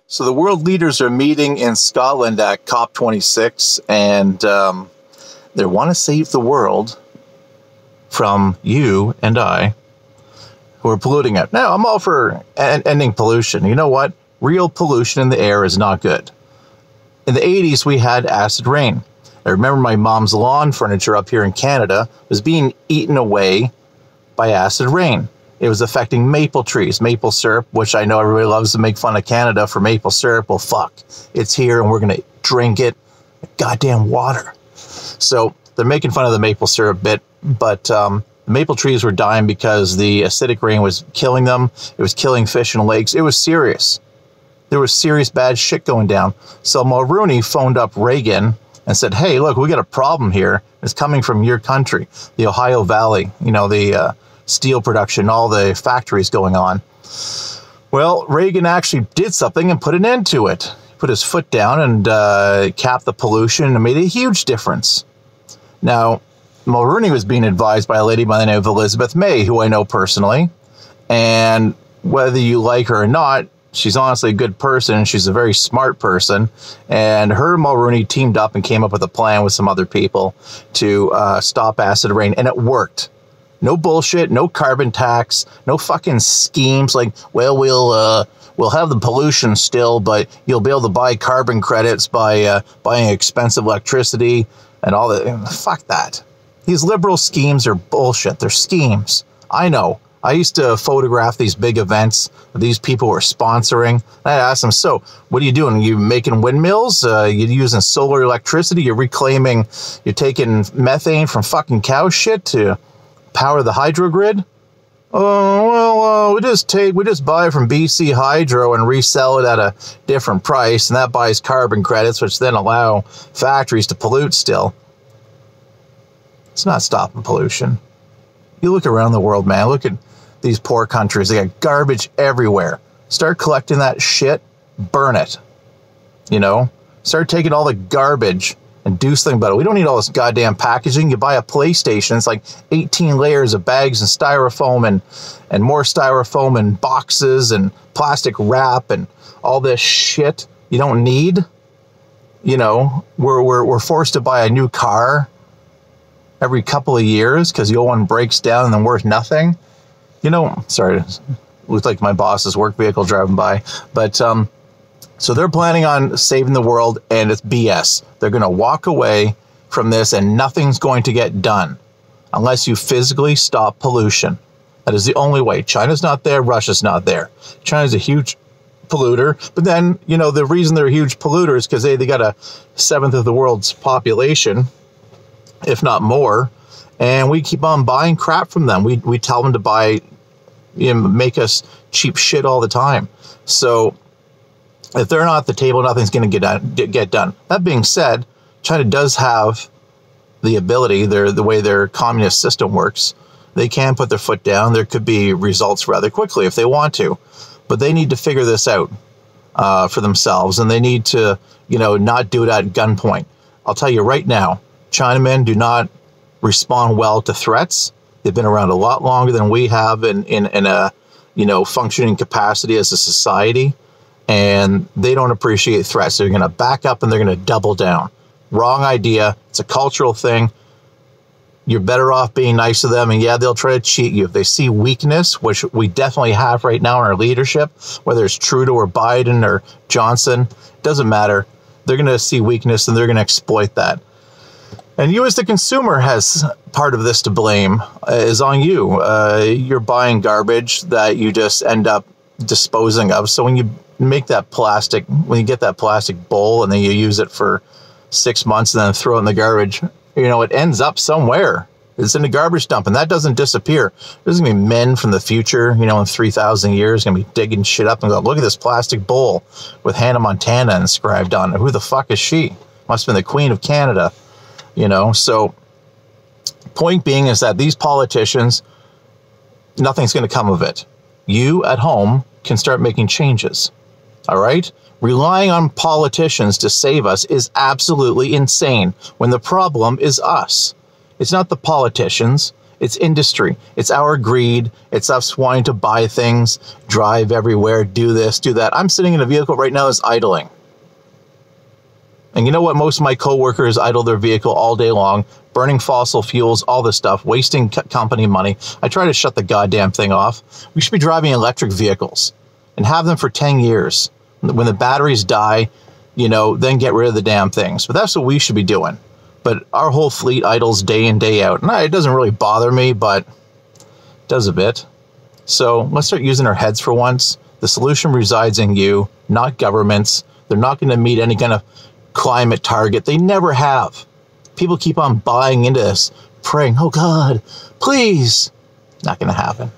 So the world leaders are meeting in Scotland at Cop26, and they want to save the world from you and I, who are polluting it. Now, I'm all for ending pollution. You know what? Real pollution in the air is not good. In the 80s, we had acid rain. I remember my mom's lawn furniture up here in Canada was being eaten away by acid rain. It was affecting maple trees, maple syrup, which I know everybody loves to make fun of Canada for maple syrup. Well, fuck, it's here and we're going to drink it like goddamn water. So they're making fun of the maple syrup bit, but the maple trees were dying because the acidic rain was killing them. It was killing fish in lakes. It was serious. There was serious bad shit going down. So Mulroney phoned up Reagan and said, hey, look, we got a problem here. It's coming from your country, the Ohio Valley, you know, the steel production, all the factories going on. Well, Reagan actually did something and put an end to it. He put his foot down and capped the pollution and made a huge difference. Now, Mulroney was being advised by a lady by the name of Elizabeth May, who I know personally. And whether you like her or not, she's honestly a good person. She's a very smart person. And her and Mulroney teamed up and came up with a plan with some other people to stop acid rain. And it worked. No bullshit, no carbon tax, no fucking schemes like, well, we'll have the pollution still, but you'll be able to buy carbon credits by buying expensive electricity and all that. Fuck that. These liberal schemes are bullshit. They're schemes. I know. I used to photograph these big events that these people were sponsoring. I asked them, so what are you doing? Are you making windmills? You're using solar electricity? You're reclaiming, you're taking methane from fucking cow shit to power the hydro grid? Oh, well, we just buy from BC Hydro and resell it at a different price, and that buys carbon credits, which then allow factories to pollute still. It's not stopping pollution. You look around the world, man. Look at these poor countries. They got garbage everywhere. Start collecting that shit, burn it. You know? Start taking all the garbage and do something about it. We don't need all this goddamn packaging. You buy a PlayStation, it's like 18 layers of bags and styrofoam and more styrofoam and boxes and plastic wrap and all this shit you don't need. You know, we're forced to buy a new car every couple of years because the old one breaks down and then worth nothing. You know, sorry, it looked like my boss's work vehicle driving by, but so they're planning on saving the world, and it's BS. They're going to walk away from this, and nothing's going to get done unless you physically stop pollution. That is the only way. China's not there. Russia's not there. China's a huge polluter. But then, you know, the reason they're huge polluters is because they got a seventh of the world's population, if not more, and we keep on buying crap from them. We tell them to buy, you know, make us cheap shit all the time. So if they're not at the table, nothing's going to get done. That being said, China does have the ability, the way their communist system works. They can put their foot down. There could be results rather quickly if they want to. But they need to figure this out for themselves, and they need to, you know, not do it at gunpoint. I'll tell you right now, Chinamen do not respond well to threats. They've been around a lot longer than we have in a, you know, functioning capacity as a society. And they don't appreciate threats. They're going to back up and they're going to double down. Wrong idea. It's a cultural thing. You're better off being nice to them. And yeah, they'll try to cheat you. If they see weakness, which we definitely have right now in our leadership, whether it's Trudeau or Biden or Johnson, doesn't matter. They're going to see weakness and they're going to exploit that. And you as the consumer has part of this to blame, is on you. You're buying garbage that you just end up disposing of. So when you make that plastic, when you get that plastic bowl and then you use it for 6 months and then throw it in the garbage, you know, it ends up somewhere. It's in the garbage dump, and that doesn't disappear. There's going to be men from the future, you know, in 3,000 years, going to be digging shit up and go, look at this plastic bowl with Hannah Montana inscribed on it. Who the fuck is she? Must have been the Queen of Canada, you know. So point being is that these politicians, nothing's going to come of it. You at home can start making changes. All right? Relying on politicians to save us is absolutely insane when the problem is us. It's not the politicians. It's industry. It's our greed. It's us wanting to buy things, drive everywhere, do this, do that. I'm sitting in a vehicle right now that's idling. And you know what? Most of my coworkers idle their vehicle all day long, burning fossil fuels, all this stuff, wasting company money. I try to shut the goddamn thing off. We should be driving electric vehicles and have them for 10 years. When the batteries die, you know, then get rid of the damn things. But that's what we should be doing. But our whole fleet idles day in, day out. And it doesn't really bother me, but it does a bit. So let's start using our heads for once. The solution resides in you, not governments. They're not going to meet any kind of climate target. They never have. People keep on buying into this, praying, oh God, please. Not going to happen.